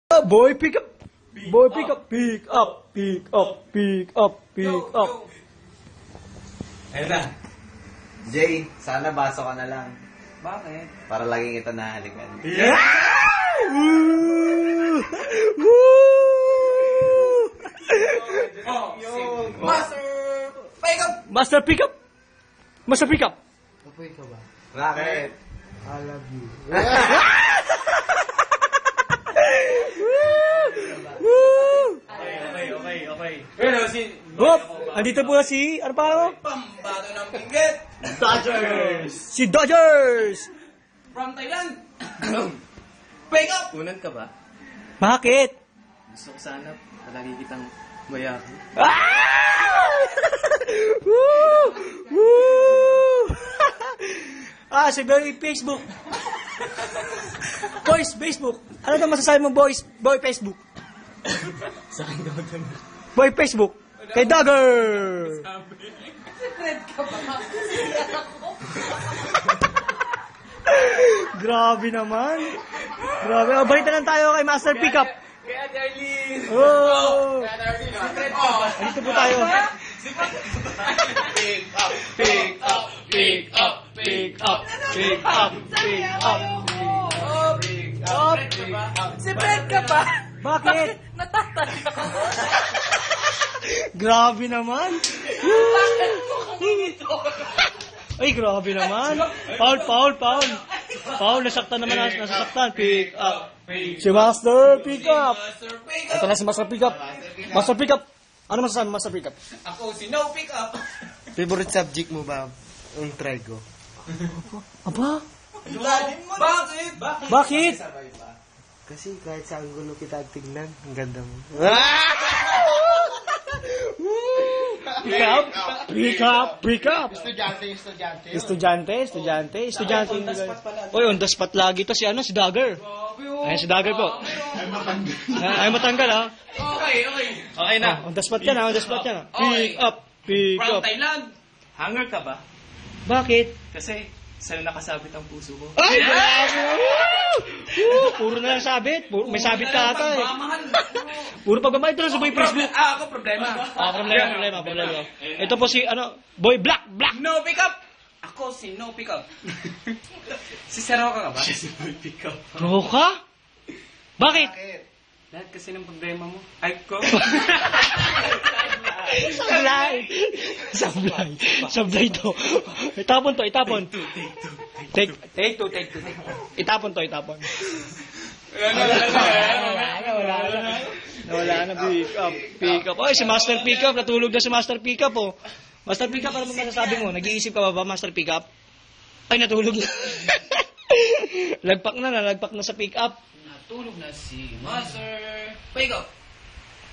Boy, pick up. Boy, pick up. Pick up. Pick up. Pick up. Pick up. Ayun na. Jay, sana baso ka na lang. Bakit? Para laging kita nahalikan. Yeah! Woo! Woo! Master! Pick up! Master pick up. Master pick up. Apoy ka ba? Bakit? I love you. Woo! Okay. Pero si... Hop! Andito po na si... Ano pa ako? Pambato ng pinggit! Dodgers! Si Dodgers! From Thailand! Pick up! Unan ka ba? Bakit? Gusto ko sana palagi kitang bayaran. Ah! Woo! Woo! Si Boy Facebook. Boys, Facebook. Ano daw masasabi mo, boys? Boy Facebook. Sa akin daw ito. Boy Facebook. Kay Dogger. Grabe naman. Grabe. Balik na lang tayo kay Master Pickup. Kaya Darlene! Oh! Kaya Darlene! Secret ko! Dito po tayo. Pick up! Pick up! Pick up! Pick up. Pick up. Pick up. Pick up! Si Fred ka ba? Bakit? Natatanda ko. Grabe naman. Bakit mo kami ito? Ay, grabe naman. Paul, nasaktan naman, nasasaktan. Pick up. Si Master Pick up. Master Pick Ito up! na si Master Pick up. Master Pick up. Ano masasabi mo, Master Pick up? Ako si No Pick up! Favorite subject mo ba? Ang trigo. Aba? Bakit? Bakit? Kasi kahit sa anggulo kita tignan, ang ganda mo. Pick up. Pick up. Pick up. Estudyante. Estudyante. Oy, on the spot lagi to si Dagger. Ayan si Dagger po. Ay matanggal ha. Okay na. On the spot yan ha. Pick up. Pick From up. Thailand! Hanger ka ba? Bakit? Kasi sa'yo nakasabit ang puso ko. Ay! Grabe! Puro na lang sabit. May sabit ka ata eh. Pagmamahal. Puro pagmamahal. Ito lang sa Boy Facebook. Ako problema. Problema. Ito po si, Boy Black. No Pick up! Ako si No Pick up. Si Seroka ka ba? Si Boy Pick up. Roka? Bakit? Lahat kasi ng problema mo. Ay ko. Sablay to. Itapon. Take two. Itapon. Wala na. Pick up. Ay, si Master Pick up. Natulog na si Master Pick up, oh. Master Pick up, ano mo masasabi mo? Nag-iisip ka ba, Master Pick up? Ay, natulog na. Lagpak na sa pick up. Natulog na si Master Pick up.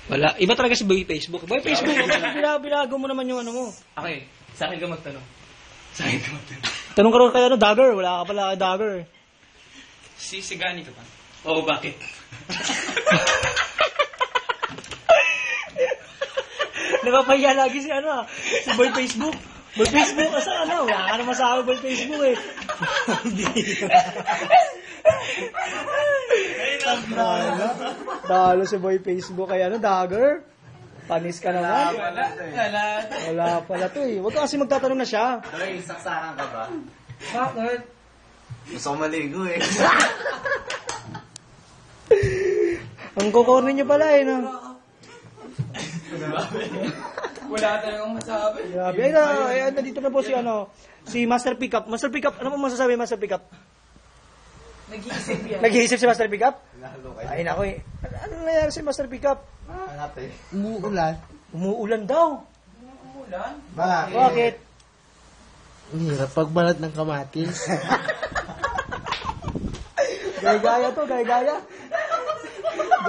Wala. Iba talaga si Boy Facebook. Boy Facebook, binago mo naman yung ano mo. Okay, sa akin ka magtanong. Tanong ka rin kay Dagger. Wala ka pala kay Dagger. Sisigani ka ba? Oo, bakit? Napapahiya lagi si si Boy Facebook. Boy Facebook, kasi wala ka naman sa akin Boy Facebook eh. Dalo si Boy Facebook kay Dagger. Panis ka naman. Wala pala to eh. Huwag ka kasi magtatanong na siya. Hoy, saksakan ka ba? Bakit? Gusto ko maligo eh. Ang kukornin niyo pala eh, no? Wala talagang masabi. Grabe. Ay, nandito na po si Master Pickup. Master Pickup, ano po masasabi Master Pickup? Nag-iisip yan. Nag-iisip si Master Pickup? Nahalo kayo. Ay, nako eh. Ano nangyari si Master Pickup? Hanap eh. Umuulan. Umuulan daw. Umulan? Bakit? Ang hirap pagbalat ng kamatis. Gaya-gaya to, gaya-gaya.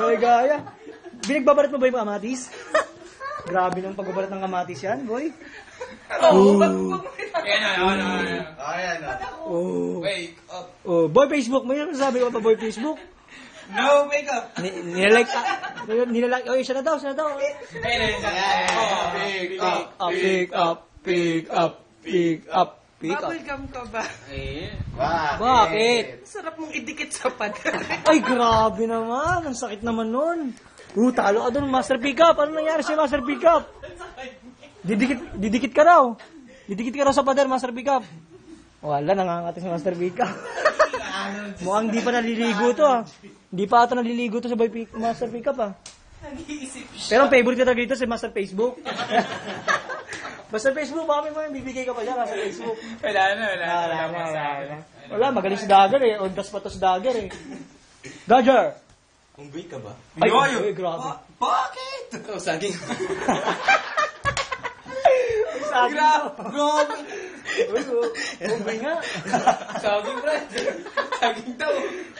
Gaya-gaya. Binagbabarat mo ba yung kamatis? Grabe nung pagbabarat ng kamatis yan, boy. Oo. Ayan na. Ayan na. Oh. Wake up. Oh, Boy Facebook, may sabi ko pa Boy Facebook. No Pick up. Nilalike. Oh, siya na daw. Ayan. Pick up. Pick up. Bubblegum ka ba? Eh. Bakit? Sarap mong idikit sa pader. Ay, grabe naman. Ang sakit naman nun. Talo ka dun, Master Pickup. Ano nangyari si Master Pickup? Didikit ka raw. Didikit ka raw sa pader, Master Pickup. Wala, nangangati si Master Pickup. Mukhang di pa naliligo to, ah. Di pa ata naliligo to sa Master Pickup, ah. Nag-iisip siya. Pero ang favorite ko talaga dito si Master Facebook. Master Facebook, baka may bibigay ka pa dyan, Master Facebook. Wala na. Wala, magaling si Dagger eh. On the spot to si Dagger eh. Dagger! Unggoy ka ba? Ay, Yoyo. ay, grabe. Bakit? Oh, saging. Sabi Grabe. mo. Unggoy nga. Saging, Brad. Saging daw.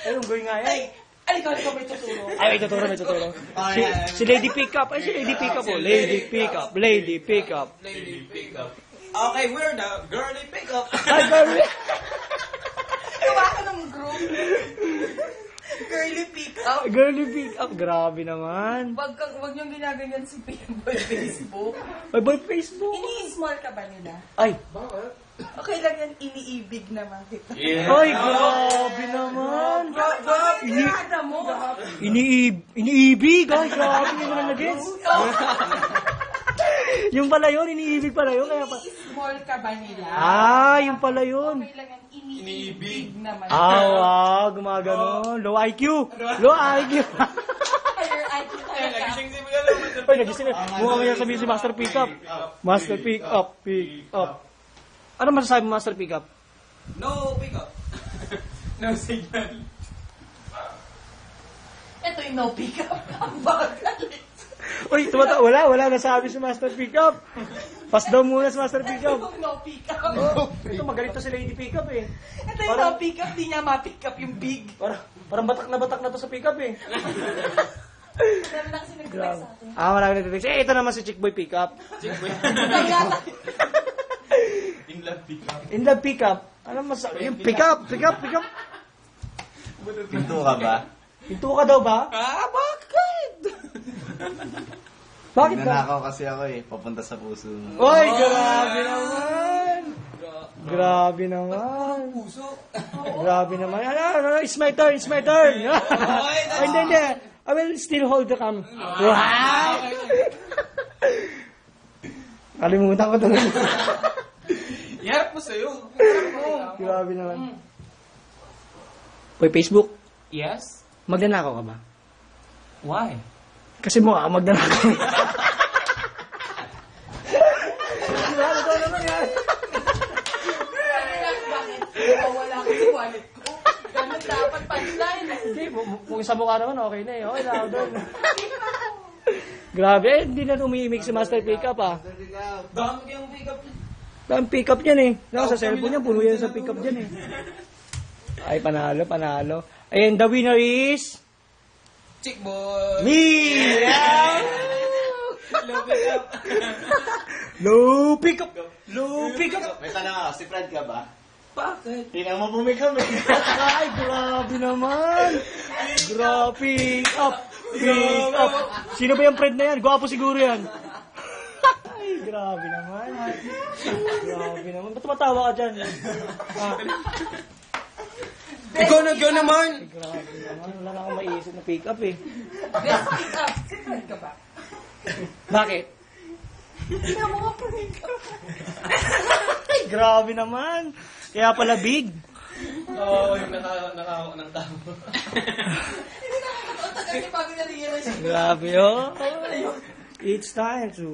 Ay, unggoy nga yan. Alikaw, may tuturo. Ay, may tuturo. Si Lady Pickup. Ay, si Lady Pickup oh. Lady Pickup. Lady pickup. Okay, we're the girly pickup. Ay, girl. Gawa ka ng group. Girly pick up. Girly Pickup. Grabe naman. Wag niyong ginaganyan si Pinboy Facebook. Ay, boy, Facebook. Ini-small ka ba nila? Ay. Okay lang yan, iniibig naman kita. Yeah. Ay, grabe naman. Pinada mo. Iniibig. Ay, grabe yun naman na gets. Yung pala yun, iniibig pala yun. Kaya pa. Ini-small ka ba nila? Ah, yung pala yun. Okay lang yan, iniibig naman. Ah, wow, gumagano. Low IQ. Low IQ. Higher IQ talaga. Ay, nagising. Mukha kaya sabihin si Master Pickup. Master Pickup, pick up. Ano masasabi mo, Master Pickup? No pickup. No signal. Ito yung no pick up. Ang bagal. Uy, wala nasabi si Master Pickup. Pass daw muna si Master Ito Pickup. yung no pick up. Ito, magaling to si Lady Pickup eh. Ito yung no pick up, di niya ma-pick up yung big. Parang batak na to sa pickup eh. Dami na kasi nag-text sa atin. Ah, marami nagtitext. Eh, ito naman si Chick Boy Pickup. Ikaw yata. In love Pickup. Ano masabi? Yung pickup. Pinto ka ba? Pinto ka daw ba? Bakit? Bakit ba? Nanakaw kasi ako eh. Papunta sa puso mo. Uy, grabe naman. Grabe naman. Grabe naman. Ano, it's my turn. Oh, hindi. I will still hold the cam. Wow! Kalimutan ko ito. Yarap mo sa'yo. Grabe naman. Uy, Facebook, Yes? magnanakaw ka ba? Why? Kasi mukha ka magnanakaw. Ito naman yan. Bakit? Wala ko sa wallet ko. Ganun dapat punchline. Hindi, kung sa mukha naman, okay na eh. Okay na ako doon. Grabe, hindi na umiimik si Master Pickup ah. Dami kayong pickup. Ang pickup niyan eh. Sa cellphone niya, puno yan sa pickup dyan eh. Ay, panalo. And the winner is... Chick boy. Me! Low pickup. Low pickup! May tanong ako, si Fred ka ba? Bakit? Tingnan mo bumikam eh. Ay, grabe naman! Pick up! Sino ba yung friend na yan? Gwapo siguro yan. Ay, grabe naman. Ba't tumatawa ka dyan? Ikaw naman. Grabe naman. Wala na akong maiisip na pick up eh. Best pick up. Secret ka ba? Bakit? Hindi na mga pick up. Ay, grabe naman. Kaya pala big. Oo, yung nakahawak ng tao. Hindi na kasi bago na-realize. Grabe oh. It's time to...